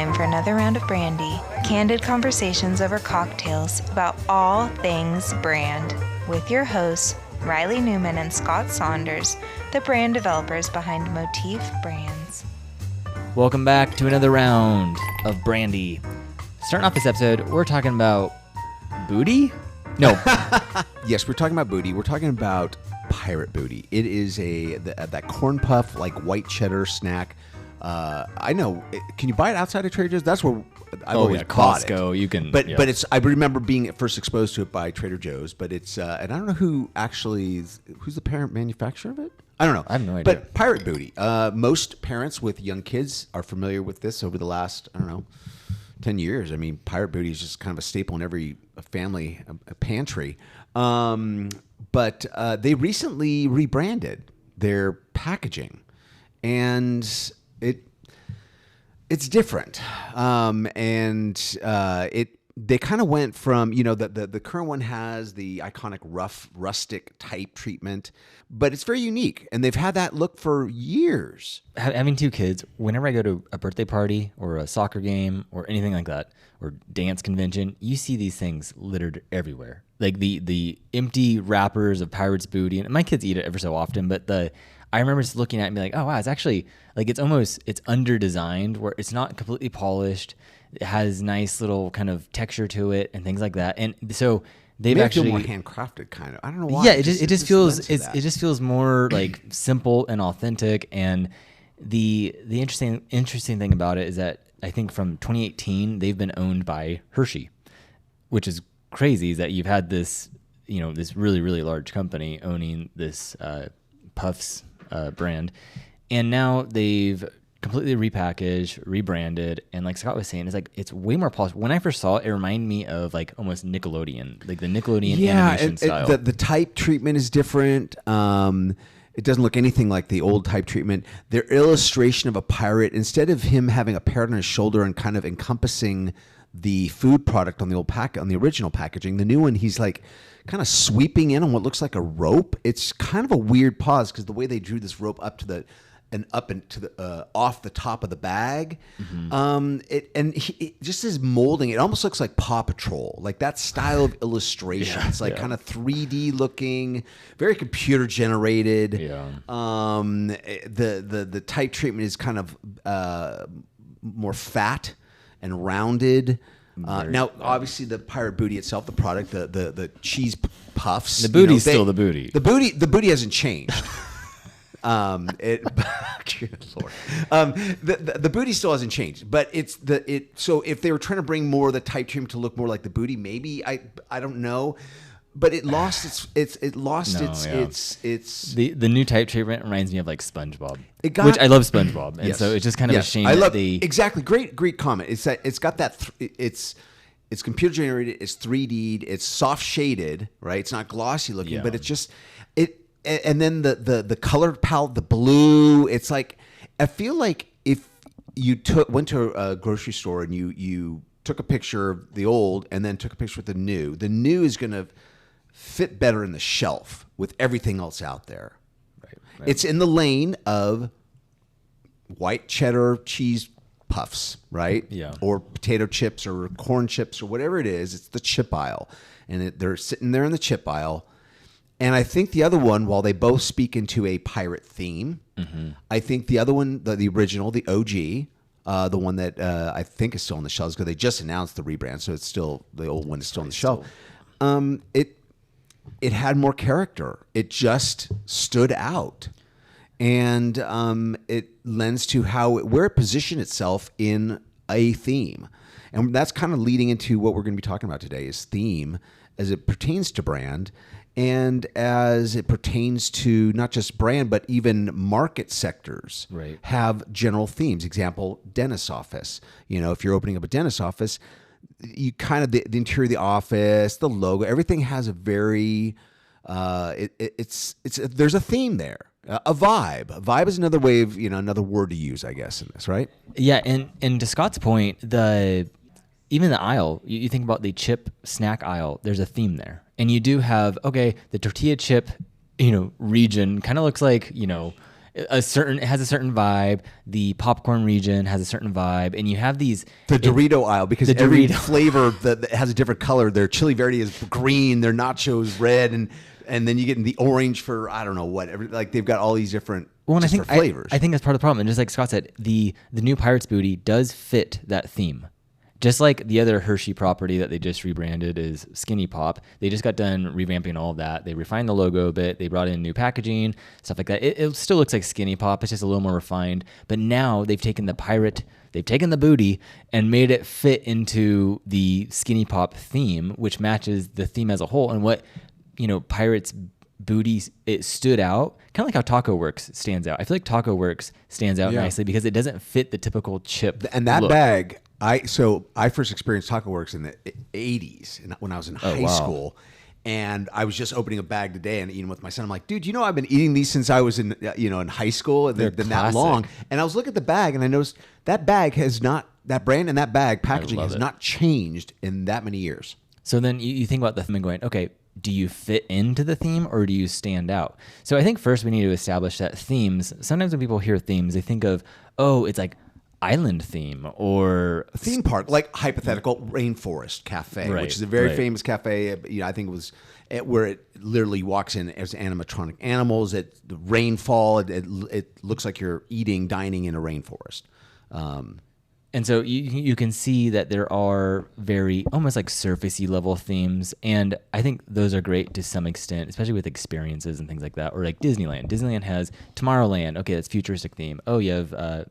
time for another round of brandy. Candid conversations over cocktails about all things brand with your hosts, Reilly Newman and Scott Saunders, the brand developers behind Motif Brands. Welcome back to another round of brandy. Starting off this episode, we're talking about booty? No. Yes, we're talking about booty. We're talking about pirate booty. It is that corn puff, like white cheddar snack. I know. Can you buy it outside of Trader Joe's? That's where I've always bought Costco. it. You can, but it's. I remember being first exposed to it by Trader Joe's. But it's, and I don't know who's the parent manufacturer of it. I don't know. I have no idea. But pirate booty. Most parents with young kids are familiar with this over the last 10 years. I mean, pirate booty is just kind of a staple in every family pantry. But they recently rebranded their packaging, and it's different. They kind of went from, the current one has the iconic rough, rustic type treatment, but it's very unique, and they've had that look for years. Having two kids, whenever I go to a birthday party or a soccer game or anything like that, or dance convention, you see these things littered everywhere. Like the empty wrappers of Pirate's Booty, and my kids eat it ever so often, but I remember just looking at it and being like, oh wow, it's actually like it's under-designed, where it's not completely polished. It has nice little kind of texture to it and things like that. And so they've actually more handcrafted kind of. I don't know why. Yeah, it just feels more like simple and authentic. And the interesting thing about it is that I think from 2018 they've been owned by Hershey, which is crazy. Is that you've had this this really, really large company owning this Puffs brand, and now they've completely repackaged, rebranded, and like Scott was saying, it's way more polished. When I first saw it, it reminded me of like almost Nickelodeon, like the Nickelodeon animation style. The type treatment is different. It doesn't look anything like the old type treatment. Their illustration of a pirate, instead of him having a parrot on his shoulder and kind of encompassing the food product on the original packaging, the new one, he's like kind of sweeping in on what looks like a rope. It's kind of a weird pause because the way they drew this rope off the top of the bag, it just is molding. It almost looks like Paw Patrol, like that style of illustration. It's like kind of 3D looking, very computer generated. Yeah. The type treatment is kind of more fat and rounded. Now, obviously, the pirate booty itself, the product, the cheese puffs, the booty's still the booty. The booty hasn't changed. Good Lord. The booty still hasn't changed, but so if they were trying to bring more of the type treatment to look more like the booty, maybe I don't know, but it lost its the new type treatment reminds me of like SpongeBob, which I love SpongeBob, and so it's just kind of a shame. Exactly. Great comment. It's that it's got that it's computer generated, it's 3D'd, it's soft shaded, right? It's not glossy looking, but it's just it. And then the color palette, the blue, it's like, I feel like if you went to a grocery store and you took a picture of the old and then took a picture with the new is going to fit better in the shelf with everything else out there. Right. It's in the lane of white cheddar cheese puffs, right? Yeah. Or potato chips or corn chips or whatever it is. It's the chip aisle. And they're sitting there in the chip aisle. And I think the other one, while they both speak into a pirate theme, I think the other one, the original, the OG, the one that I think is still on the shelves because they just announced the rebrand, so it's still, the old one is still on the shelf. It had more character. It just stood out, and it lends to where it positioned itself in a theme, and that's kind of leading into what we're going to be talking about today: is theme as it pertains to brand. And as it pertains to not just brand, but even market sectors have general themes. Example, dentist office. If you're opening up a dentist office, you kind of, the interior of the office, the logo, everything has a very, there's a theme there. A vibe. A vibe is another way of, another word to use, I guess, in this, right? Yeah, and to Scott's point, even the aisle, you think about the chip snack aisle, there's a theme there. And you do have, the tortilla chip, region kind of looks like, it has a certain vibe. The popcorn region has a certain vibe, and you have these Dorito aisle, because every flavor that has a different color. Their chili verde is green, their nachos red, and then you get in the orange for I don't know what. Like they've got all these different flavors. I think that's part of the problem. And just like Scott said, the new Pirates booty does fit that theme. Just like the other Hershey property that they just rebranded is Skinny Pop. They just got done revamping all of that. They refined the logo a bit. They brought in new packaging, stuff like that. It still looks like Skinny Pop. It's just a little more refined. But now they've taken the booty and made it fit into the Skinny Pop theme, which matches the theme as a whole. And what, Pirates booty, it stood out, kind of like how Taco Works stands out. I feel like Taco Works stands out nicely because it doesn't fit the typical chip and that look. bag. I first experienced Taco Works in the 80s when I was in high school, and I was just opening a bag today and eating with my son. I'm like, dude, I've been eating these since I was in high school, and they've been that long. And I was looking at the bag, and I noticed that brand and that bag packaging has not changed in that many years. So then you think about the theme and going, okay, do you fit into the theme or do you stand out? So I think first we need to establish that themes, sometimes when people hear themes, they think of, it's like island theme or a theme park, like hypothetical Rainforest Cafe, which is a very famous cafe. I think it was where it literally walks in as animatronic animals. The rainfall. It looks like you're dining in a rainforest. And so you can see that there are very almost like surfacey level themes, and I think those are great to some extent, especially with experiences and things like that. Or like Disneyland. Disneyland has Tomorrowland. Okay, that's futuristic theme. Oh, you have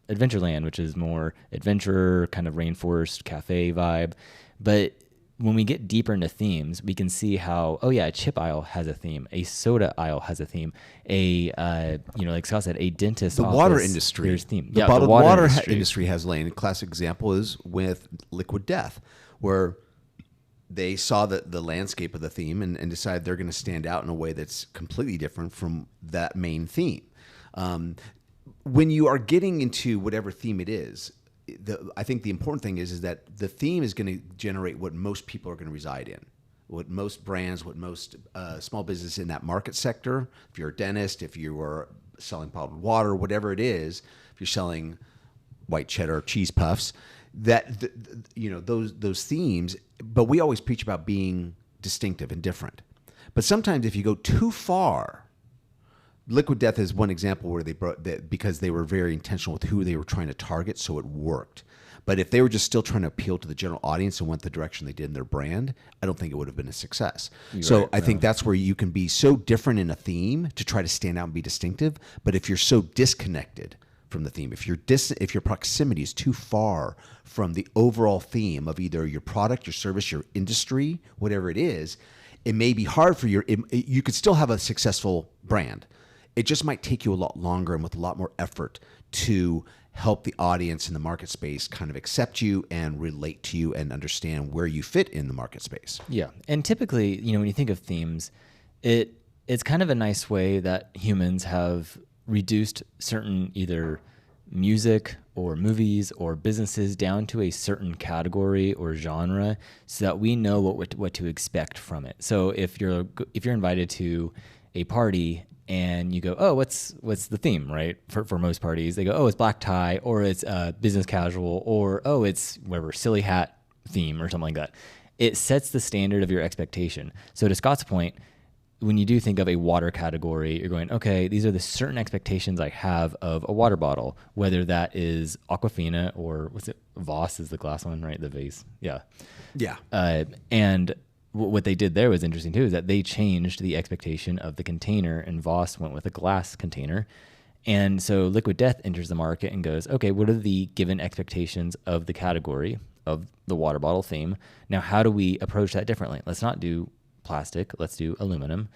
Adventureland, which is more adventure, kind of rainforest cafe vibe. But when we get deeper into themes, we can see how, a chip aisle has a theme, a soda aisle has a theme, like Scott said, a dentist office, water industry. There's theme. The bottled water industry has lane. A classic example is with Liquid Death, where they saw the landscape of the theme and decided they're going to stand out in a way that's completely different from that main theme. When you are getting into whatever theme it is, I think the important thing is that the theme is going to generate what most people are going to reside in, what most brands, what most small business in that market sector. If you're a dentist, if you are selling bottled water, whatever it is, if you're selling white cheddar cheese puffs, those themes. But we always preach about being distinctive and different. But sometimes if you go too far, Liquid Death is one example where they brought that because they were very intentional with who they were trying to target, so it worked. But if they were just still trying to appeal to the general audience and went the direction they did in their brand, I don't think it would have been a success. I think that's where you can be so different in a theme to try to stand out and be distinctive. But if you're so disconnected from the theme, if your proximity is too far from the overall theme of either your product, your service, your industry, whatever it is, it may be hard for you could still have a successful brand. It just might take you a lot longer and with a lot more effort to help the audience in the market space kind of accept you and relate to you and understand where you fit in the market space. Yeah. And typically, when you think of themes, it's kind of a nice way that humans have reduced certain either music or movies or businesses down to a certain category or genre so that we know what to expect from it. So if you're invited to a party and you go, what's the theme, right? For most parties, they go, it's black tie, or it's business casual, or it's whatever, silly hat theme or something like that. It sets the standard of your expectation. So to Scott's point, when you do think of a water category, you're going, okay, these are the certain expectations I have of a water bottle, whether that is Aquafina or what's it? Voss is the glass one, right? The vase. Yeah. Yeah. And what they did there was interesting too, is that they changed the expectation of the container, and Voss went with a glass container. And so Liquid Death enters the market and goes, okay, what are the given expectations of the category of the water bottle theme? Now, how do we approach that differently? Let's not do plastic. Let's do aluminum.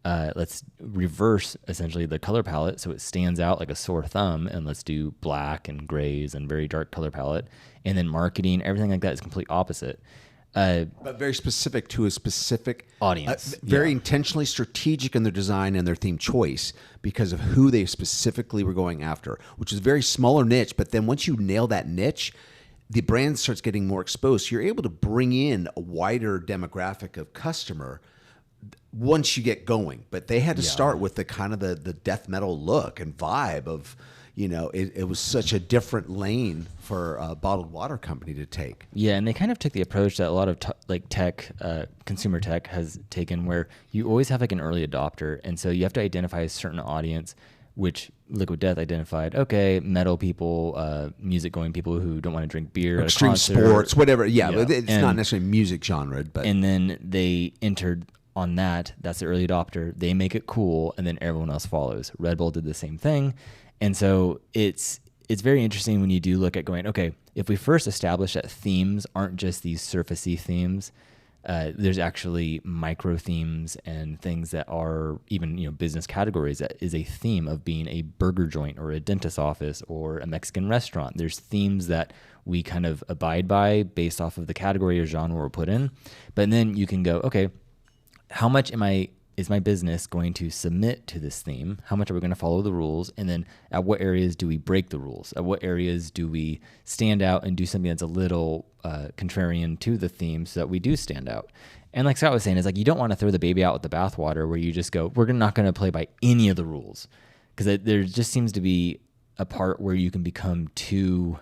Let's reverse essentially the color palette so it stands out like a sore thumb, and let's do black and grays and very dark color palette. And then marketing, everything like that is complete opposite. But very specific to a specific audience. Very intentionally strategic in their design and their theme choice because of who they specifically were going after, which is a very smaller niche. But then once you nail that niche, the brand starts getting more exposed. So you're able to bring in a wider demographic of customer once you get going. But they had to start with the kind of the death metal look and vibe of, it was such a different lane for a bottled water company to take. Yeah, and they kind of took the approach that a lot of tech, consumer tech has taken, where you always have like an early adopter, and so you have to identify a certain audience, which Liquid Death identified. Okay, metal people, music-going people who don't want to drink beer, at a extreme concert, sports, whatever. Yeah, but it's not necessarily music genre, but and then they entered on that. That's the early adopter. They make it cool, and then everyone else follows. Red Bull did the same thing, and so it's very interesting when you do look at going, okay, if we first establish that themes aren't just these surfacey themes, there's actually micro themes and things that are even business categories. That is a theme of being a burger joint or a dentist's office or a Mexican restaurant. There's themes that we kind of abide by based off of the category or genre we're put in. But then you can go, okay, how much is my business going to submit to this theme? How much are we going to follow the rules? And then at what areas do we break the rules? At what areas do we stand out and do something that's a little contrarian to the theme so that we do stand out? And like Scott was saying, is like, you don't want to throw the baby out with the bathwater where you just go, we're not going to play by any of the rules. Because there just seems to be a part where you can become too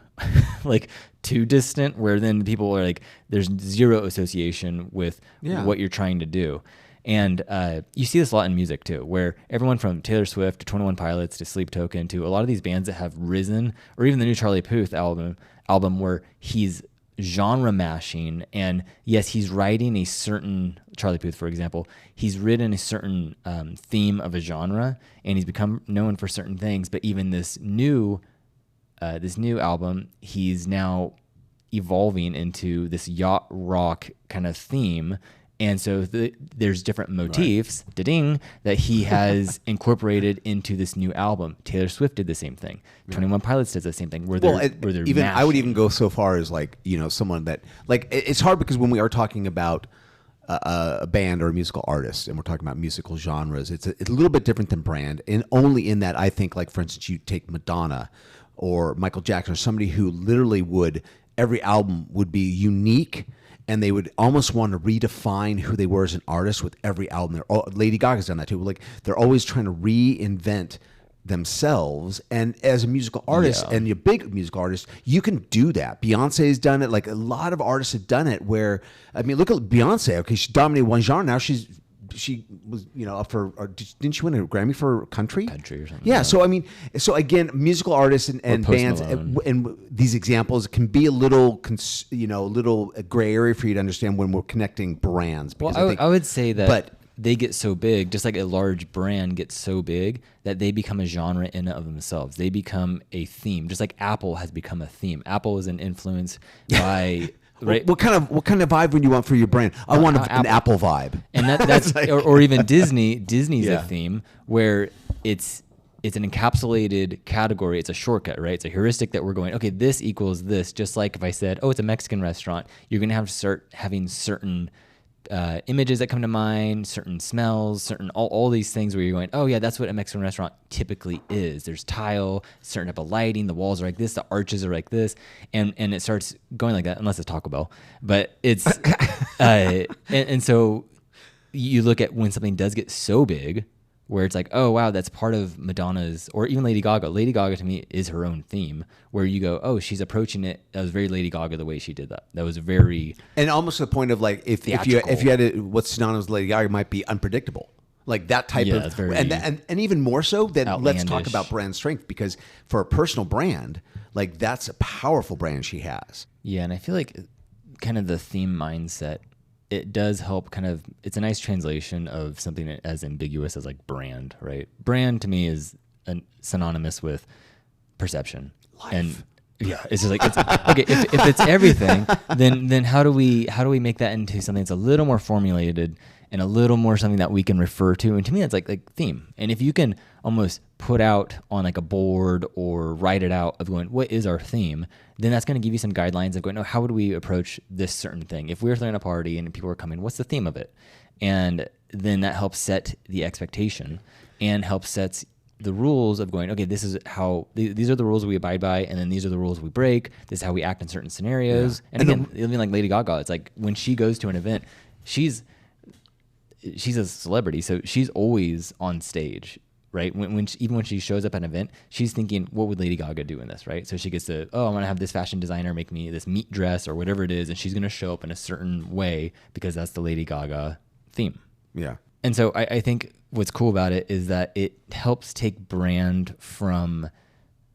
distant, where then people are like, there's zero association with what you're trying to do. And you see this a lot in music too, where everyone from Taylor Swift to 21 Pilots to Sleep Token to a lot of these bands that have risen, or even the new Charlie Puth album where he's genre mashing. And yes, he's writing a certain, Charlie Puth, for example, he's written a certain theme of a genre, and he's become known for certain things. But even this new album, he's now evolving into this yacht rock kind of theme. And so there's different motifs, da-ding, that he has incorporated into this new album. Taylor Swift did the same thing. 21 Pilots does the same thing. Where they're even I would even go so far as someone that it's hard, because when we are talking about a band or a musical artist and we're talking about musical genres, it's a little bit different than brand, and only in that I think, like, for instance, you take Madonna or Michael Jackson or somebody who literally every album would be unique. And they would almost want to redefine who they were as an artist with every album. Lady Gaga's done that too. Like, they're always trying to reinvent themselves. And as a musical artist, and you're a big musical artist, you can do that. Beyonce's done it. Like, a lot of artists have done it. Where, I mean, look at Beyonce. Okay, she dominated one genre. Now she was, up for, didn't she win a Grammy for country? Country or something. Yeah. So, I mean, again, musical artists and bands and these examples can be a little, little gray area for you to understand when we're connecting brands. Well, I would say that they get so big, just like a large brand gets so big, that they become a genre in and of themselves. They become a theme, just like Apple has become a theme. Apple is an influence by... Right. What kind of vibe would you want for your brand? I want an Apple vibe, and that's like, or even Disney. Disney's a theme where it's an encapsulated category. It's a shortcut, right? It's a heuristic that we're going, okay, this equals this. Just like if I said, oh, it's a Mexican restaurant, you're going to have to start having certain images that come to mind, certain smells, certain all these things where you're going, oh yeah, that's what a Mexican restaurant typically is. There's tile, certain type of lighting, the walls are like this, the arches are like this, and it starts going like that, unless it's Taco Bell. But it's and so you look at when something does get so big, where it's like, oh wow, that's part of Madonna's, or even Lady Gaga. Lady Gaga to me is her own theme, where you go, oh, she's approaching it. That was very Lady Gaga the way she did that. That was very, and almost to the point of like, if you had it, what's synonymous with Lady Gaga might be unpredictable, like that type of, very, and even more so than outlandish. Let's talk about brand strength, because for a personal brand, like that's a powerful brand she has. Yeah, and I feel like kind of the theme mindset, it does help it's a nice translation of something as ambiguous as like brand, right? Brand to me is synonymous with perception. Life. And yeah, it's just like, okay, if it's everything, then how do we make that into something that's a little more formulated and a little more something that we can refer to? And to me, that's like theme. And if you can almost put out on like a board or write it out of going, what is our theme? Then that's going to give you some guidelines of going, oh, how would we approach this certain thing? If we're throwing a party and people are coming, what's the theme of it? And then that helps set the expectation and helps set the rules of going, okay, this is how, these are the rules we abide by, and then these are the rules we break. This is how we act in certain scenarios. Yeah. And again, it'll be like Lady Gaga. It's like when she goes to an event, she's a celebrity, so she's always on stage, right? Even when she shows up at an event, she's thinking, what would Lady Gaga do in this, right? So she gets to, I'm going to have this fashion designer make me this meat dress or whatever it is, and she's going to show up in a certain way because that's the Lady Gaga theme. Yeah. And so I think what's cool about it is that it helps take brand from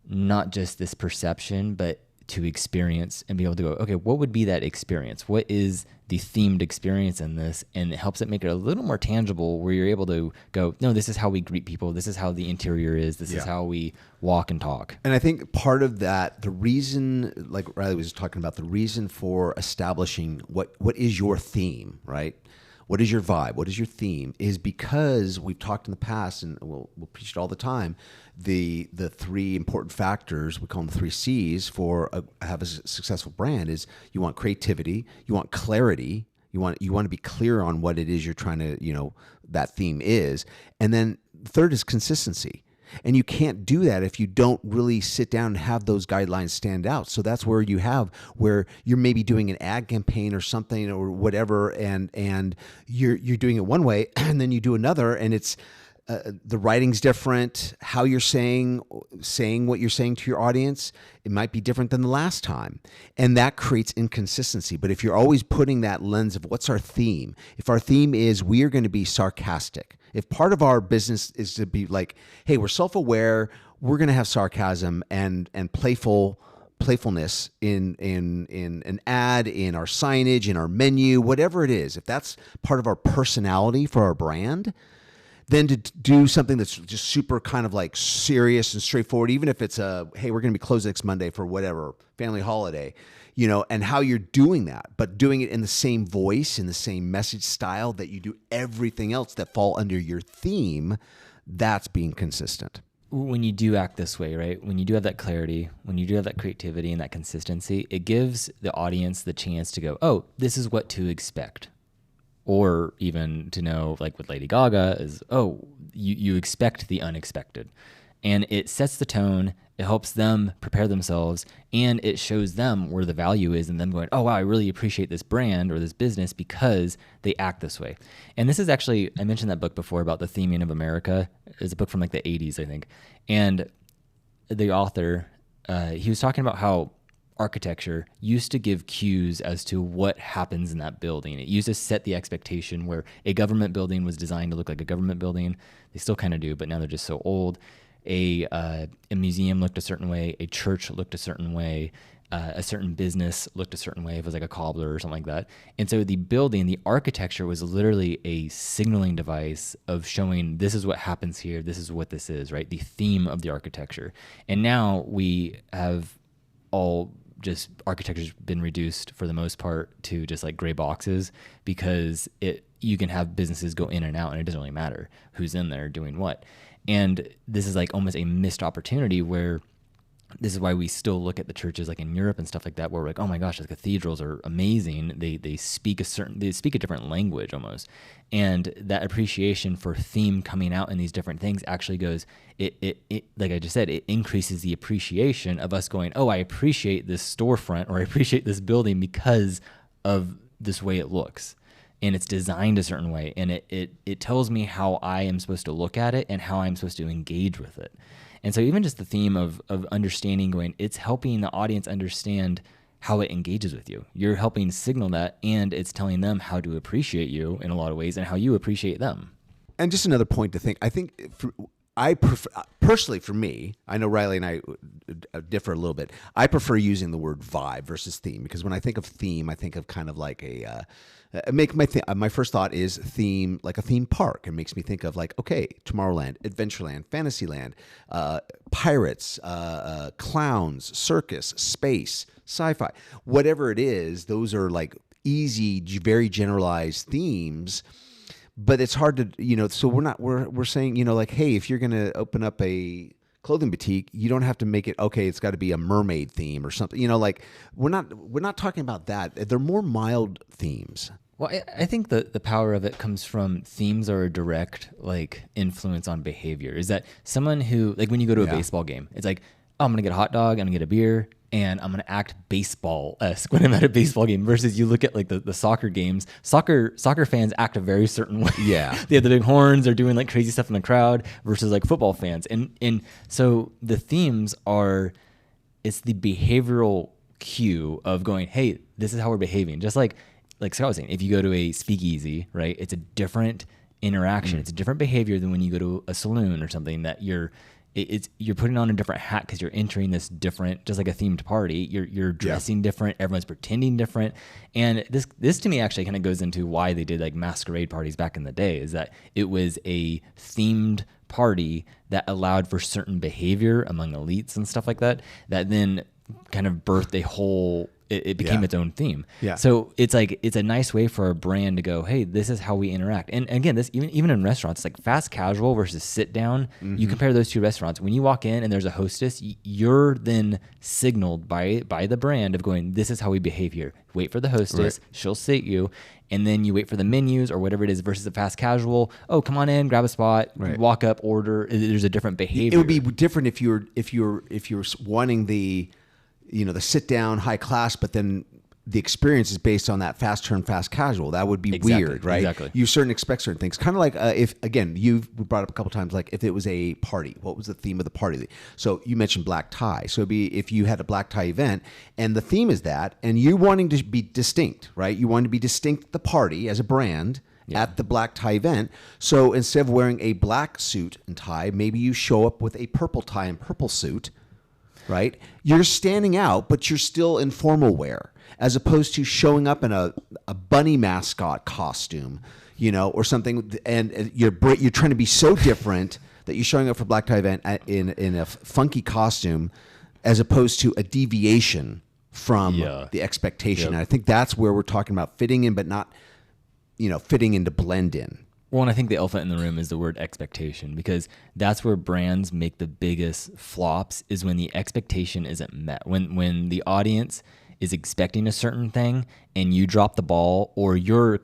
not just this perception, but to experience and be able to go, okay, what would be that experience? What is the themed experience in this? And it helps it make it a little more tangible where you're able to go, no, this is how we greet people. This is how the interior is. This is how we walk and talk. And I think part of that, the reason, like Reilly was talking about, the reason for establishing what is your theme, right? What is your vibe? What is your theme? Is because we've talked in the past, and we'll preach it all the time, the three important factors, we call them the 3 C's for have a successful brand is you want creativity, you want clarity, you want to be clear on what it is you're trying to, that theme is. And then third is consistency. And you can't do that if you don't really sit down and have those guidelines stand out. So that's where where you're maybe doing an ad campaign or something or whatever, and you're doing it one way, and then you do another, and it's the writing's different. How you're saying what you're saying to your audience, it might be different than the last time, and that creates inconsistency. But if you're always putting that lens of what's our theme, if our theme is we are going to be sarcastic. If part of our business is to be like, hey, we're self-aware, we're going to have sarcasm and playfulness in an ad, in our signage, in our menu, whatever it is. If that's part of our personality for our brand, then to do something that's just super kind of like serious and straightforward, even if it's hey, we're going to be closed next Monday for whatever family holiday, and how you're doing that, but doing it in the same voice, in the same message style that you do everything else that fall under your theme, that's being consistent. When you do act this way, right? When you do have that clarity, when you do have that creativity and that consistency, it gives the audience the chance to go, oh, this is what to expect. Or even to know, like with Lady Gaga, is, oh, you expect the unexpected. And it sets the tone, it helps them prepare themselves, and it shows them where the value is and them going, oh, wow, I really appreciate this brand or this business because they act this way. And this is actually, I mentioned that book before about the theming of America. It's a book from like the 80s, I think. And the author, he was talking about how architecture used to give cues as to what happens in that building. It used to set the expectation where a government building was designed to look like a government building. They still kind of do, but now they're just so old. A museum looked a certain way, a church looked a certain way, a certain business looked a certain way. It was like a cobbler or something like that. And so the building, the architecture was literally a signaling device of showing this is what happens here, this is what this is, right? The theme of the architecture. And now we have architecture's been reduced for the most part to just like gray boxes because you can have businesses go in and out and it doesn't really matter who's in there doing what. And this is like almost a missed opportunity where this is why we still look at the churches like in Europe and stuff like that, where we're like, oh my gosh, the cathedrals are amazing. They speak a different language almost. And that appreciation for theme coming out in these different things actually goes, it like I just said, it increases the appreciation of us going, oh, I appreciate this storefront or I appreciate this building because of this way it looks. And it's designed a certain way, and it tells me how I am supposed to look at it and how I'm supposed to engage with it. And so even just the theme of understanding going, it's helping the audience understand how it engages with you. You're helping signal that, and it's telling them how to appreciate you in a lot of ways and how you appreciate them. And just another point to think, I think I prefer, personally for me, I know Reilly and I differ a little bit. I prefer using the word vibe versus theme, because when I think of theme, I think of kind of like my first thought is theme, like a theme park. It makes me think of like, okay, Tomorrowland, Adventureland, Fantasyland, pirates, clowns, circus, space, sci-fi, whatever it is. Those are like easy, very generalized themes. But it's hard to, so we're saying, like, hey, if you're going to open up a clothing boutique, you don't have to make it, okay, it's got to be a mermaid theme or something, like we're not talking about that. They're more mild themes. Well, I think the power of it comes from themes are a direct like influence on behavior. Is that someone who, like when you go to a baseball game, it's like, oh, I'm going to get a hot dog, I'm going to get a beer. and I'm going to act baseball-esque when I'm at a baseball game, versus you look at like the soccer games. Soccer fans act a very certain way. Yeah. They have the big horns, they're doing like crazy stuff in the crowd, versus like football fans. And so the themes are, it's the behavioral cue of going, hey, this is how we're behaving. Just like Scott was saying, if you go to a speakeasy, right, it's a different interaction. It's a different behavior than when you go to a saloon or something, that you're putting on a different hat because you're entering this different, just like a themed party. You're dressing different. Everyone's pretending different. And this to me actually kind of goes into why they did like masquerade parties back in the day, is that it was a themed party that allowed for certain behavior among elites and stuff like that, that then kind of birthed a whole, it became its own theme. Yeah. So it's like, it's a nice way for a brand to go, hey, this is how we interact. And again, this even in restaurants, it's like fast casual versus sit down. You compare those two restaurants. When you walk in and there's a hostess, you're then signaled by the brand of going, this is how we behave here. Wait for the hostess, she'll sit you, and then you wait for the menus or whatever it is, versus a fast casual. Oh, come on in, grab a spot, walk up, order. There's a different behavior. It would be different if you're wanting the, the sit down high class, but then the experience is based on that fast turn, fast casual. That would be weird, right? Exactly. You expect certain things. Kind of like if, again, you've brought up a couple times, like if it was a party, what was the theme of the party? So you mentioned black tie. So it'd be if you had a black tie event and the theme is that, and you wanting to be distinct, right? You want to be distinct the party as a brand at the black tie event. So instead of wearing a black suit and tie, maybe you show up with a purple tie and purple suit, right? You're standing out, but you're still in formal wear, as opposed to showing up in a bunny mascot costume, or something, and you're trying to be so different that you're showing up for black tie event in a funky costume, as opposed to a deviation from the expectation. And I think that's where we're talking about fitting in, but not, fitting in to blend in. Well, and I think the elephant in the room is the word expectation, because that's where brands make the biggest flops, is when the expectation isn't met. When the audience is expecting a certain thing and you drop the ball, or you're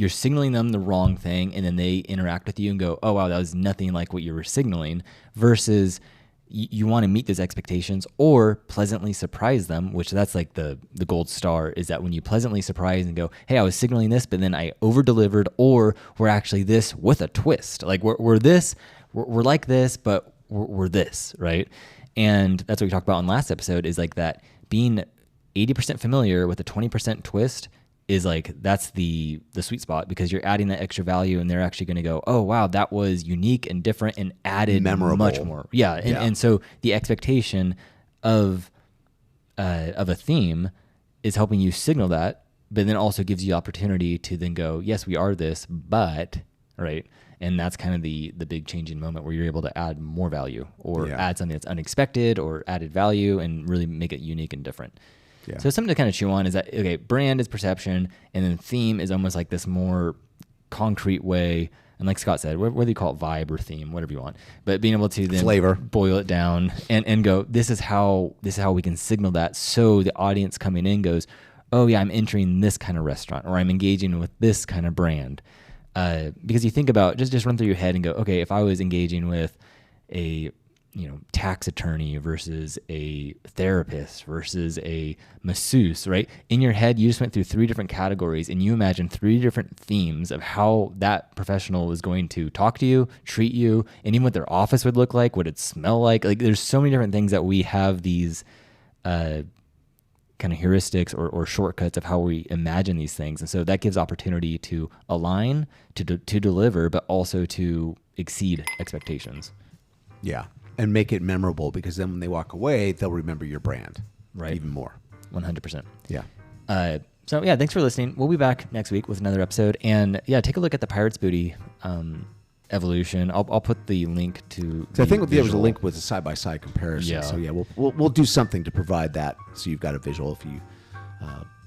signaling them the wrong thing, and then they interact with you and go, oh, wow, that was nothing like what you were signaling, versus you want to meet those expectations or pleasantly surprise them, which that's like the gold star, is that when you pleasantly surprise and go, hey, I was signaling this, but then I over delivered, or we're actually this with a twist. Like we're like this, but we're this, right? And that's what we talked about in last episode, is like that being 80% familiar with a 20% twist is like, that's the sweet spot, because you're adding that extra value, and they're actually going to go, oh, wow, that was unique and different and added memorable. Much more. Yeah. And so the expectation of a theme is helping you signal that, but then also gives you opportunity to then go, yes, we are this, but, right. And that's kind of the big changing moment where you're able to add more value, or add something that's unexpected, or added value, and really make it unique and different. Yeah. So something to kind of chew on is that, okay, brand is perception, and then theme is almost like this more concrete way. And like Scott said, whether you call it vibe or theme, whatever you want, but being able to then flavor, boil it down and go, this is how we can signal that. So the audience coming in goes, oh yeah, I'm entering this kind of restaurant, or I'm engaging with this kind of brand. Because you think about, just run through your head and go, okay, if I was engaging with a tax attorney versus a therapist versus a masseuse, right? In your head, you just went through 3 different categories, and you imagine 3 different themes of how that professional is going to talk to you, treat you, and even what their office would look like, what it smell like. Like, there's so many different things that we have these kind of heuristics or shortcuts of how we imagine these things. And so that gives opportunity to align, to deliver, but also to exceed expectations. Yeah. And make it memorable, because then when they walk away, they'll remember your brand, right? Even more. 100%. Yeah. So yeah, thanks for listening. We'll be back next week with another episode, and yeah, take a look at the Pirate's Booty evolution. I'll put the link to. So I think there was a link with a side-by-side comparison. Yeah. So yeah, we'll do something to provide that, so you've got a visual if you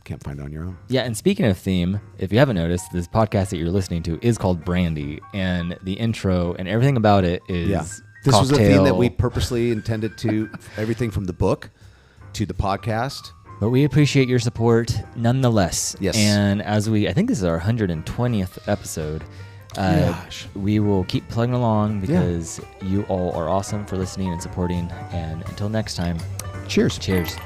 can't find it on your own. Yeah, and speaking of theme, if you haven't noticed, this podcast that you're listening to is called Brandy, and the intro and everything about it is. Yeah. This was a theme that we purposely intended to, everything from the book to the podcast. But we appreciate your support nonetheless. Yes. And I think this is our 120th episode. We will keep plugging along, because you all are awesome for listening and supporting. And until next time, Cheers. Cheers.